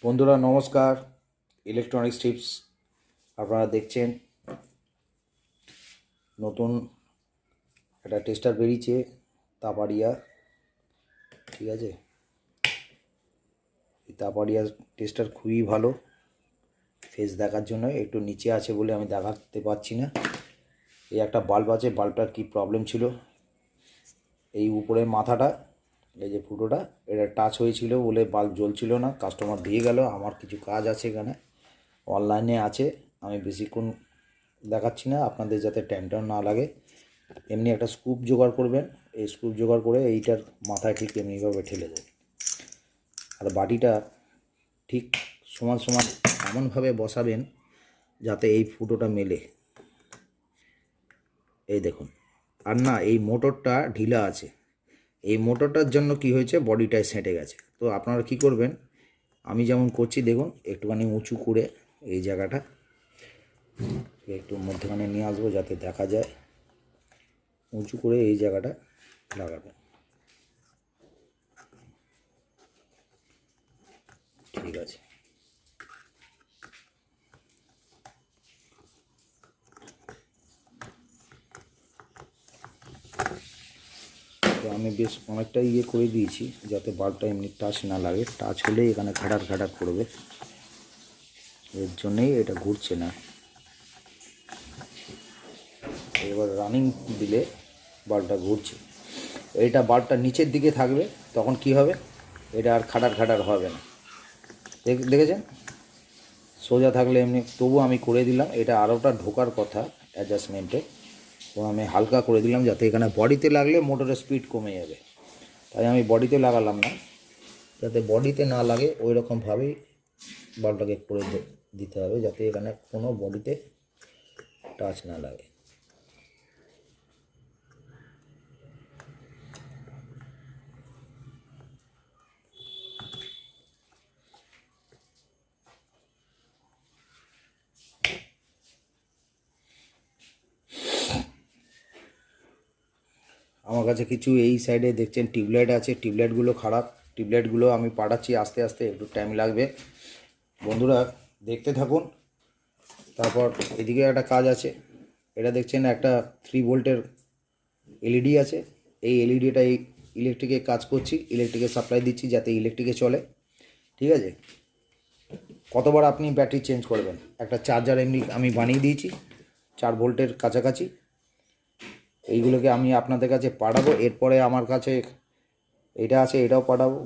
বন্ধুরা নমস্কার, electronics tips আপনারা দেখছেন। নতুন একটা টেস্টার বেরিয়েছে তাপারিয়া, ঠিক আছে। এই তাপারিয়া টেস্টার খুবই ভালো ফেস দেখার জন্য। একটু নিচে আছে বলে আমি দেখাতে পারছি না। এই একটা বাল্ব আছে, বাল্বটার কী প্রবলেম ছিল, এই উপরের মাথাটা, এই যে ফুটোটা, এটা টাচ হয়েছিল বলে বাল্ব জ্বলছিল না। কাস্টমার দিয়ে গেল, আমার কিছু কাজ আছে এখানে, অনলাইনে আছে, আমি বেশিক্ষণ দেখাচ্ছি না আপনাদের যাতে টাইম না লাগে। এমনি একটা স্ক্রুপ জোগাড় করবেন, এই স্ক্রুপ জোগাড় করে এইটার মাথায় ঠিক এমনিভাবে ঠেলে দেবেন। আর বাটিটা ঠিক সমান সমান এমনভাবে বসাবেন যাতে এই ফুটোটা মেলে। এই দেখুন, আর না, এই মোটরটা ঢিলা আছে, এই মোটরটার জন্য কি হয়েছে, বডিটায় সেঁটে গেছে। তো আপনারা কি করবেন, আমি যেমন করছি দেখুন, একটুখানি উঁচু করে এই জায়গাটা একটু মধ্যখানে নিয়ে আসবো যাতে দেখা যায়। উঁচু করে এই জায়গাটা লাগাবেন, ঠিক আছে। তো আমি বেশ অনেকটা করে দিয়েছি যাতে বাল্বটা এমনি টাচ না লাগে। টাচ হলেই এখানে ঘাটার ঘাটার করবে, এর জন্যেই এটা ঘুরছে না। এবার রানিং দিলে বাল্বটা ঘুরছে। এটা বাল্বটা নিচের দিকে থাকবে, তখন কি হবে, এটা আর খাটার খাটার হবে না। দেখেছেন, সোজা থাকলে এমনি, তবু আমি করে দিলাম। এটা আরোটা ঢোকার কথা অ্যাডজাস্টমেন্টে, তো আমি হালকা করে দিলাম যাতে এখানে বডিতে লাগলে মোটরের স্পিড কমে যাবে, তাই আমি বডিতে লাগালাম না। যাতে বডিতে না লাগে ওই রকমভাবেই বাল্বটাকে করে দিতে হবে যাতে এখানে কোনো বডিতে টাচ না লাগে। আমার কাছে কিছু এই সাইডে দেখছেন টিউবলাইট আছে, টিউবলাইটগুলো খারাপ। টিউবলাইটগুলো আমি পাঠাচ্ছি আস্তে আস্তে, একটু টাইম লাগবে। বন্ধুরা দেখতে থাকুন। তারপর এদিকে একটা কাজ আছে, এটা দেখছেন একটা 3 ভোল্টের এলইডি আছে। এই এলইডিটা ইলেকট্রিকে কাজ করছি, ইলেকট্রিকে সাপ্লাই দিচ্ছি যাতে ইলেকট্রিকে চলে, ঠিক আছে। কতবার আপনি ব্যাটারি চেঞ্জ করবেন, একটা চার্জার এমনি আমি বানিয়ে দিয়েছি 4 ভোল্টের কাছাকাছি। এইগুলোকে আমি আপনাদের কাছে পাঠাবো। এরপরে আমার কাছে এটা আছে, এটাও পাঠাবো।